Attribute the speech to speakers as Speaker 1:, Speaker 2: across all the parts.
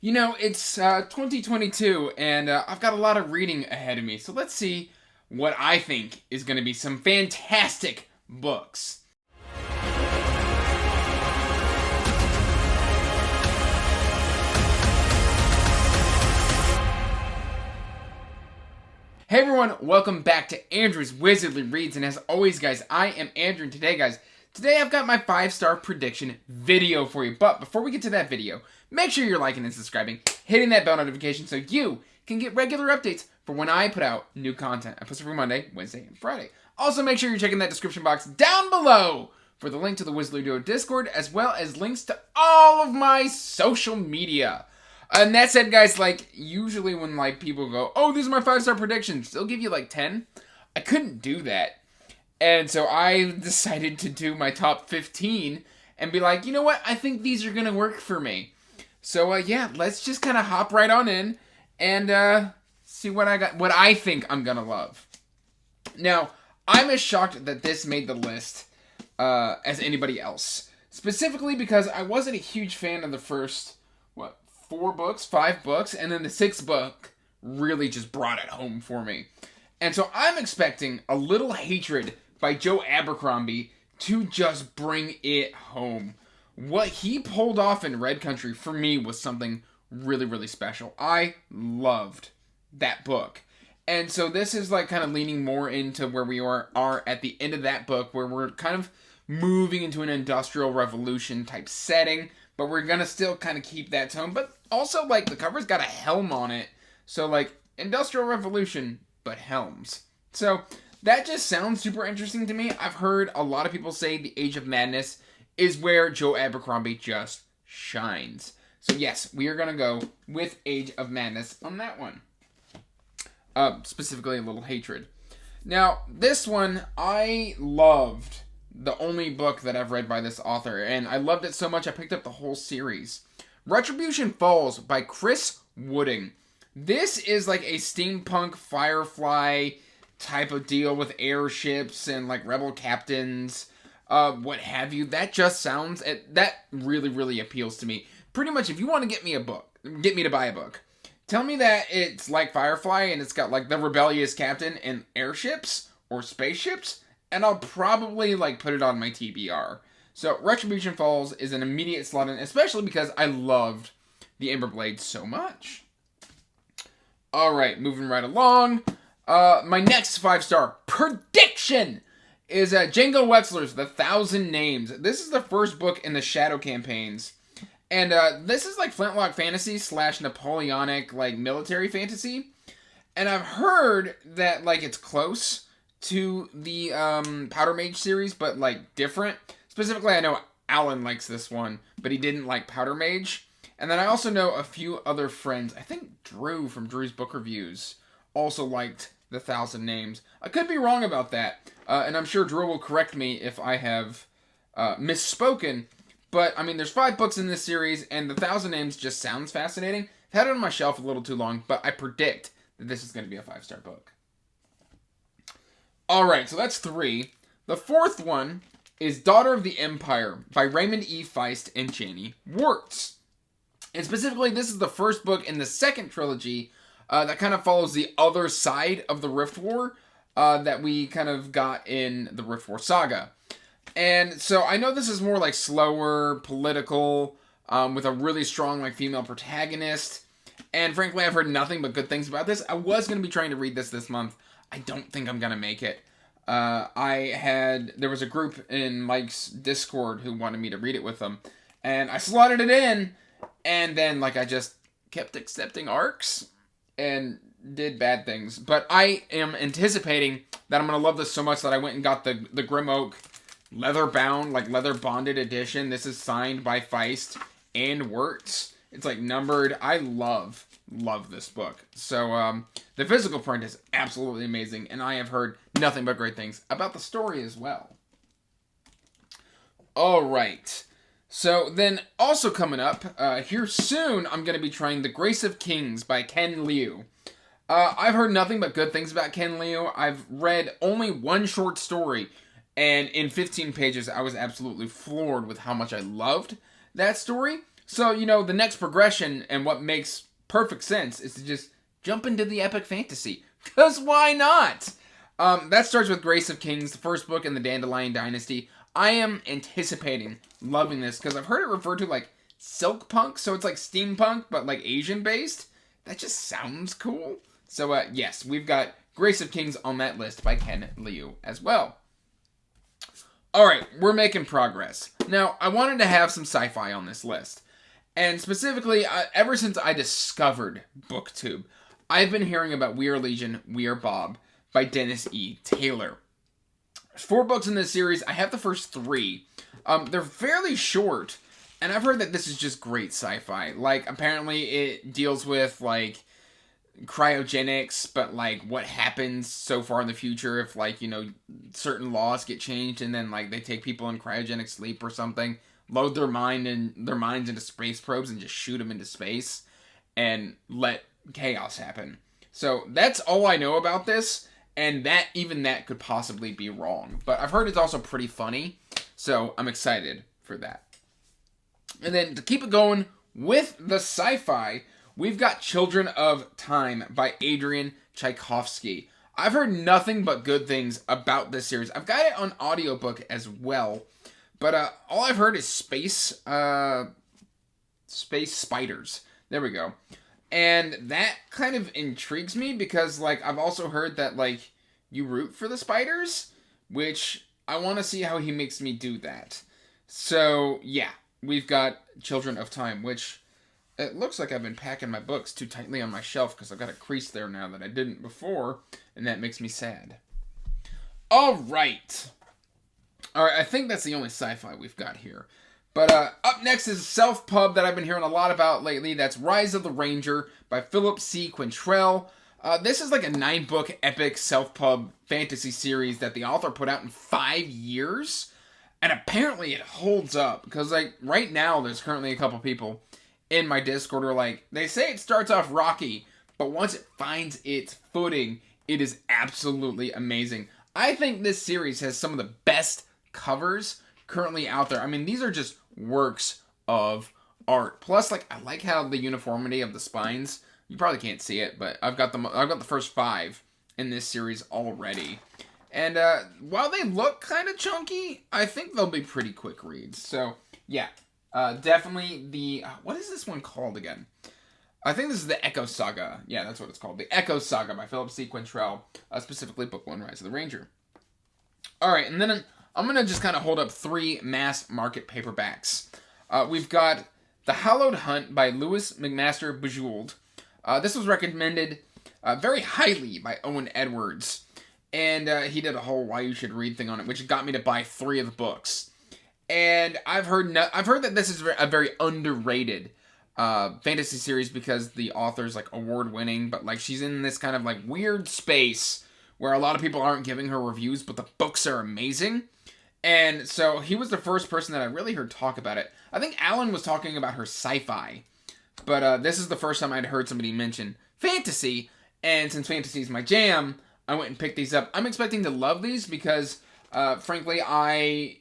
Speaker 1: You know, it's 2022, and I've got a lot of reading ahead of me, so let's see what I think is going to be some fantastic books. Hey everyone, welcome back to Andrew's Wizardly Reads, and as always guys, I am Andrew, and today I've got my 5-star prediction video for you. But before we get to that video, make sure you're liking and subscribing, hitting that bell notification so you can get regular updates for when I put out new content. I post every Monday, Wednesday, and Friday. Also make sure you're checking that description box down below for the link to the Wizardly Duo Discord, as well as links to all of my social media. And that said, guys, usually when, people go, oh, these are my 5-star predictions, they'll give you, 10. I couldn't do that. And so I decided to do my top 15 and be like, you know what? I think these are going to work for me. So, yeah, let's just kind of hop right on in and see what I think I'm going to love. Now, I'm as shocked that this made the list as anybody else. Specifically because I wasn't a huge fan of the first, 5 books, and then the 6th book really just brought it home for me. And so I'm expecting A Little Hatred by Joe Abercrombie to just bring it home. What he pulled off in Red Country for me was something really, really special. I loved that book. And so this is kind of leaning more into where we are at the end of that book, where we're kind of moving into an industrial revolution type setting, but we're going to still kind of keep that tone. But also, the cover's got a helm on it. So, industrial revolution, but helms. So, that just sounds super interesting to me. I've heard a lot of people say The Age of Madness is where Joe Abercrombie just shines. So, yes, we are going to go with Age of Madness on that one. Specifically, A Little Hatred. Now, this one, I loved the only book that I've read by this author, and I loved it so much I picked up the whole series. Retribution Falls by Chris Wooding. This is a steampunk Firefly type of deal with airships and rebel captains, what have you. That just sounds, that really, really appeals to me. Pretty much, if you want to get me to buy a book, tell me that it's like Firefly and it's got the rebellious captain and airships or spaceships, and I'll probably put it on my TBR. So Retribution Falls is an immediate slot in, especially because I loved the Ember Blade so much. Alright, moving right along. My next 5-star prediction is Django Wexler's The Thousand Names. This is the first book in the Shadow campaigns. And this is Flintlock fantasy / Napoleonic military fantasy. And I've heard that it's close to the Powder Mage series, but different. Specifically, I know Alan likes this one, but he didn't like Powder Mage. And then I also know a few other friends. I think Drew from Drew's Book Reviews also liked The Thousand Names. I could be wrong about that, and I'm sure Drew will correct me if I have misspoken. But, I mean, there's 5 books in this series, and The Thousand Names just sounds fascinating. I've had it on my shelf a little too long, but I predict that this is going to be a 5-star book. Alright, so that's 3. The 4th one is Daughter of the Empire by Raymond E. Feist and Janie Wertz. And specifically, this is the first book in the 2nd trilogy that kind of follows the other side of the Rift War that we kind of got in the Rift War saga. And so I know this is more slower, political, with a really strong
Speaker 2: female protagonist. And frankly, I've heard nothing but good things about this. I was going to be trying to read this month. I don't think I'm going to make it. There was a group in Mike's Discord who wanted me to read it with them. And I slotted it in. And then, I just kept accepting arcs and did bad things. But I am anticipating that I'm going to love this so much that I went and got the Grim Oak leather-bound, leather bonded edition. This is signed by Feist and Wertz. It's, numbered. I love this book. So, the physical print is absolutely amazing. And I have heard nothing but great things about the story as well. Alright. So then, also coming up, here soon, I'm going to be trying The Grace of Kings by Ken Liu. I've heard nothing but good things about Ken Liu. I've read only one short story, and in 15 pages, I was absolutely floored with how much I loved that story. So, the next progression and what makes perfect sense is to just jump into the epic fantasy. Because why not? That starts with Grace of Kings, the first book in the Dandelion Dynasty. I am anticipating loving this because I've heard it referred to like silk punk, so it's like steampunk, but like Asian based. That just sounds cool. So, yes, we've got Grace of Kings on that list by Ken Liu as well. Alright, we're making progress. Now, I wanted to have some sci-fi on this list. And specifically, ever since I discovered BookTube, I've been hearing about We Are Legion, We Are Bob by Dennis E. Taylor. There's 4 books in this series. I have the first 3. They're fairly short, and I've heard that this is just great sci-fi. Like, apparently it deals with, like, cryogenics, but, like, what happens so far in the future if, like, certain laws get changed and then, like, they take people in cryogenic sleep or something, load their minds into space probes and just shoot them into space and let chaos happen. So that's all I know about this, and even that could possibly be wrong. But I've heard it's also pretty funny, so I'm excited for that. And then to keep it going with the sci-fi, we've got Children of Time by Adrian Tchaikovsky. I've heard nothing but good things about this series. I've got it on audiobook as well, but all I've heard is space spiders. There we go. And that kind of intrigues me because, like, I've also heard that, like, you root for the spiders, which I want to see how he makes me do that. So, yeah, we've got Children of Time, which it looks like I've been packing my books too tightly on my shelf because I've got a crease there now that I didn't before, and that makes me sad. All right, I think that's the only sci-fi we've got here. But up next is a self-pub that I've been hearing a lot about lately. That's Rise of the Ranger by Philip C. Quantrell. This is like a 9-book epic self-pub fantasy series that the author put out in 5 years. And apparently it holds up. Because, like, right now there's currently a couple people in my Discord who are like, they say it starts off rocky, but once it finds its footing, it is absolutely amazing. I think this series has some of the best covers currently out there. I mean, these are just works of art. Plus, like, I like how the uniformity of the spines. You probably can't see it, but I've got the first 5 in this series already. And while they look kind of chunky, I think they'll be pretty quick reads. So, yeah, definitely the what is this one called again? I think this is the Echo Saga. Yeah, that's what it's called. The Echo Saga by Philip C. Quantrell, specifically Book 1, Rise of the Ranger. All right, and then I'm going to just kind of hold up 3 mass market paperbacks. We've got The Hallowed Hunt by Louis McMaster Bejeweled. This was recommended very highly by Owen Edwards. And he did a whole why you should read thing on it, which got me to buy 3 of the books. And I've heard that this is a very underrated fantasy series because the author's like award-winning, but like she's in this kind of like weird space where a lot of people aren't giving her reviews, but the books are amazing. And so he was the first person that I really heard talk about it. I think Alan was talking about her sci-fi, but this is the first time I'd heard somebody mention fantasy, and since fantasy is my jam, I went and picked these up. I'm expecting to love these because, frankly, I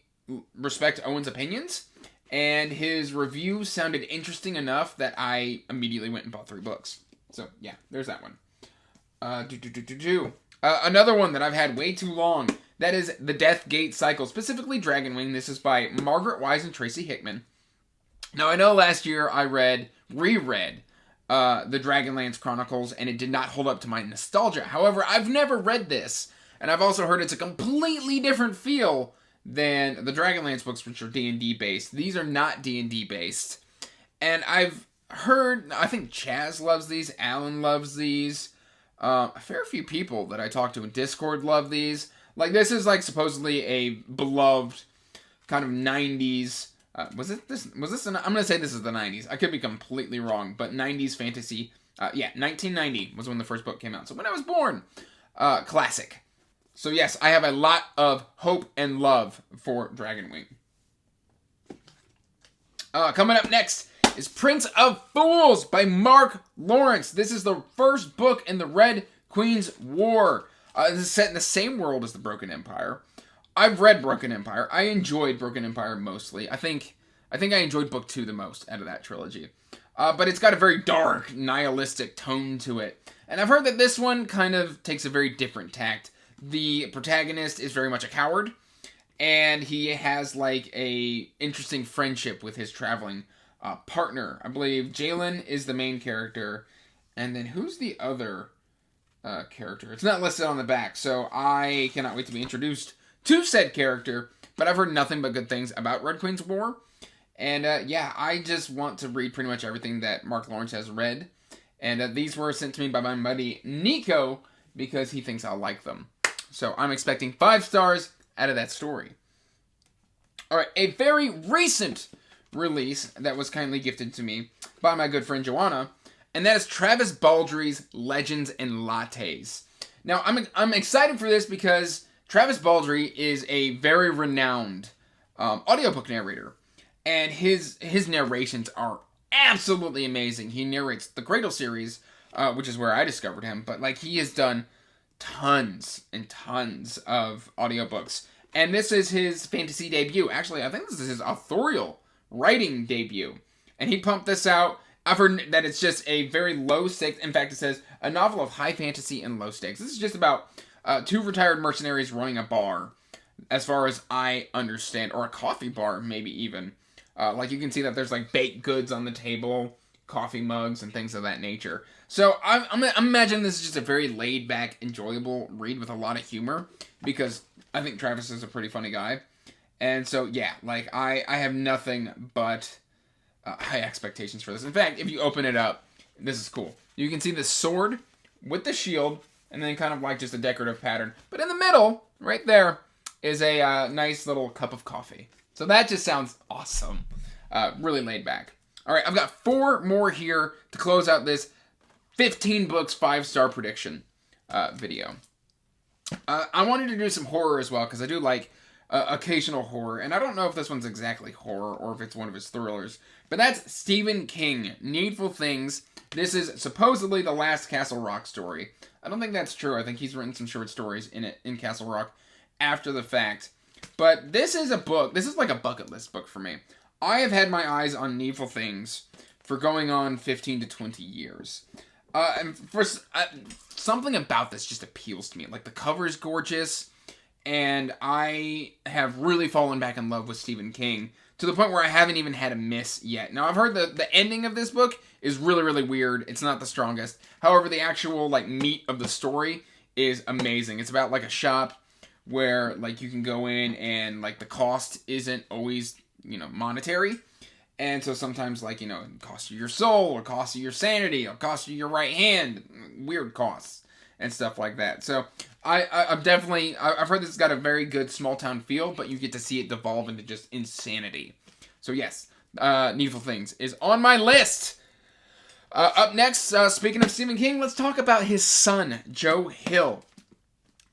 Speaker 2: respect Owen's opinions, and his review sounded interesting enough that I immediately went and bought 3 books. So, yeah, there's that one. Another one that I've had way too long, that is The Death Gate Cycle, specifically Dragonwing. This is by Margaret Wise and Tracy Hickman. Now, I know last year I reread the Dragonlance Chronicles, and it did not hold up to my nostalgia. However, I've never read this, and I've also heard it's a completely different feel than the Dragonlance books, which are D&D based. These are not D&D based. And I've heard, I think Chaz loves these, Alan loves these, a fair few people that I talked to in Discord love these. Like, this is like supposedly a beloved kind of 90s, I'm going to say this is the 90s. I could be completely wrong, but 90s fantasy. 1990 was when the first book came out. So when I was born, classic. So yes, I have a lot of hope and love for Dragonwing. Coming up next is Prince of Fools by Mark Lawrence. This is the first book in the Red Queen's War. This is set in the same world as the Broken Empire. I've read Broken Empire. I enjoyed Broken Empire mostly. I think
Speaker 1: I think I enjoyed book 2 the most out of that trilogy. But it's got a very dark, nihilistic tone to it. And I've heard that this one kind of takes a very different tact. The protagonist is very much a coward, and he has like a interesting friendship with his traveling partner. I believe Jalen is the main character, and then who's the other character? It's not listed on the back, so I cannot wait to be introduced to said character, but I've heard nothing but good things about Red Queen's War. And yeah, I just want to read pretty much everything that Mark Lawrence has read. And these were sent to me by my buddy Nico because he thinks I'll like them. So I'm expecting 5 stars out of that story. Alright, a very recent release that was kindly gifted to me by my good friend Joanna, and that is Travis Baldrey's Legends and Lattes. Now, I'm excited for this because Travis Baldrey is a very renowned audiobook narrator, and his narrations are absolutely amazing. He narrates the Cradle series, which is where I discovered him, but like he has done tons and tons of audiobooks. And this is his fantasy debut. Actually, I think this is his authorial writing debut. And he pumped this out. I've heard that it's just a very low stakes. In fact, it says a novel of high fantasy and low stakes. This is just about 2 retired mercenaries running a bar, as far as I understand, or a coffee bar, maybe even. Like you can see that there's like baked goods on the table, coffee mugs, and things of that nature. So I'm imagining this is just a very laid back, enjoyable read with a lot of humor, because I think Travis is a pretty funny guy. And so yeah, like I have nothing but high expectations for this. In fact, if you open it up, this is cool. You can see the sword with the shield, and then kind of like just a decorative pattern. But in the middle, right there, is a nice little cup of coffee. So that just sounds awesome. Really laid back. All right, I've got 4 more here to close out this 15 books 5-star prediction video. I wanted to do some horror as well, because I do like occasional horror. And I don't know if this one's exactly horror or if it's one of his thrillers. But that's Stephen King, Needful Things. This is supposedly the last Castle Rock story. I don't think that's true. I think he's written some short stories in Castle Rock after the fact. But this is a book. This is like a bucket list book for me. I have had my eyes on Needful Things for going on 15 to 20 years. And for something about this just appeals to me. Like, the cover is gorgeous, and I have really fallen back in love with Stephen King to the point where I haven't even had a miss yet. Now, I've heard the ending of this book is really, really weird. It's not the strongest. However, the actual, like, meat of the story is amazing. It's about, like, a shop where, like, you can go in and, like, the cost isn't always, monetary. And so sometimes, like, it costs you your soul, or costs you your sanity, or costs you your right hand. Weird costs and stuff like that. So I've heard this has got a very good small town feel, but you get to see it devolve into just insanity. So yes, Needful Things is on my list. Up next, speaking of Stephen King, let's talk about his son, Joe Hill.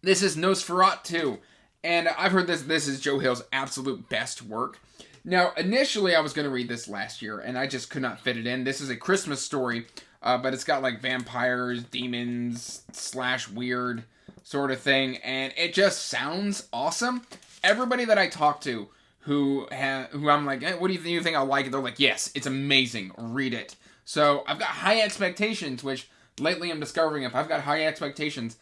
Speaker 1: This is Nosferatu, and I've heard this is Joe Hill's absolute best work. Now, initially, I was going to read this last year, and I just could not fit it in. This is a Christmas story, but it's got, like, vampires, demons, / weird sort of thing, and it just sounds awesome. Everybody that I talk to who I'm like, hey, what do you think I'll like it? They're like, yes, it's amazing. Read it. So I've got high expectations, which lately I'm discovering if I've got high expectations,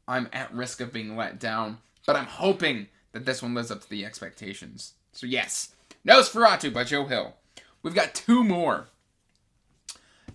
Speaker 1: I'm at risk of being let down. But I'm hoping that this one lives up to the expectations. So yes. Nosferatu by Joe Hill. We've got 2 more.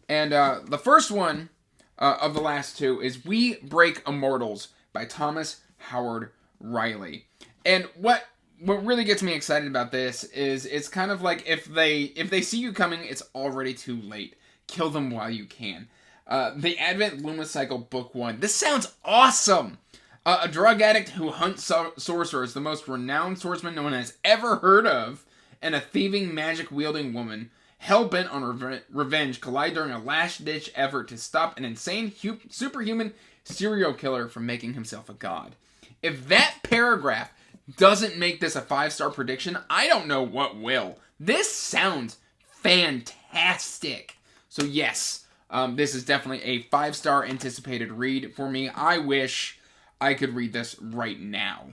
Speaker 1: And the first one of the last 2 is We Break Immortals by Thomas Howard Riley. And what really gets me excited about this is it's kind of like if they see you coming, it's already too late. Kill them while you can. The Advent Lunacycle Book 1. This sounds awesome! A drug addict who hunts sorcerers, the most renowned swordsman no one has ever heard of, and a thieving, magic-wielding woman, hell-bent on revenge, collide during a last-ditch effort to stop an insane, superhuman serial killer from making himself a god. If that paragraph doesn't make this a 5-star prediction, I don't know what will. This sounds fantastic. So yes, this is definitely a 5-star anticipated read for me. I wish I could read this right now.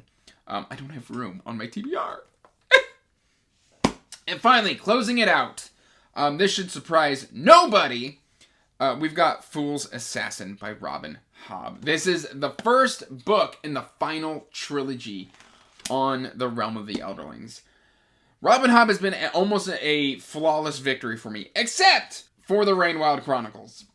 Speaker 1: I don't have room on my TBR. And finally, closing it out, this should surprise nobody. We've got Fool's Assassin by Robin Hobb. This is the first book in the final trilogy on the Realm of the Elderlings. Robin Hobb has been almost a flawless victory for me, except for the Rainwild Chronicles.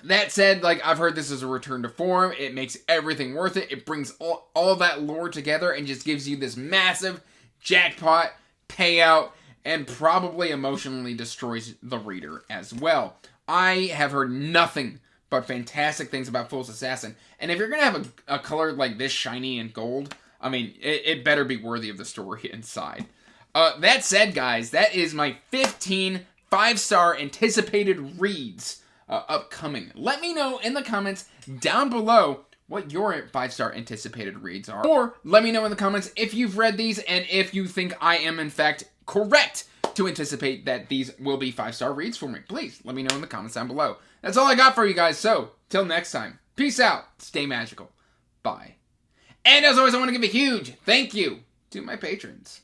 Speaker 1: That said, like, I've heard this is a return to form. It makes everything worth it. It brings all that lore together and just gives you this massive jackpot payout and probably emotionally destroys the reader as well. I have heard nothing but fantastic things about Fool's Assassin. And if you're going to have a color like this, shiny and gold, I mean, it better be worthy of the story inside. That said, guys, that is my 15 5-star anticipated reads upcoming. Let me know in the comments down below what your 5-star anticipated reads are. Or let me know in the comments if you've read these and if you think I am, in fact, correct to anticipate that these will be 5-star reads for me. Please let me know in the comments down below. That's all I got for you guys. So, till next time, peace out, stay magical, bye. And as always, I want to give a huge thank you to my patrons.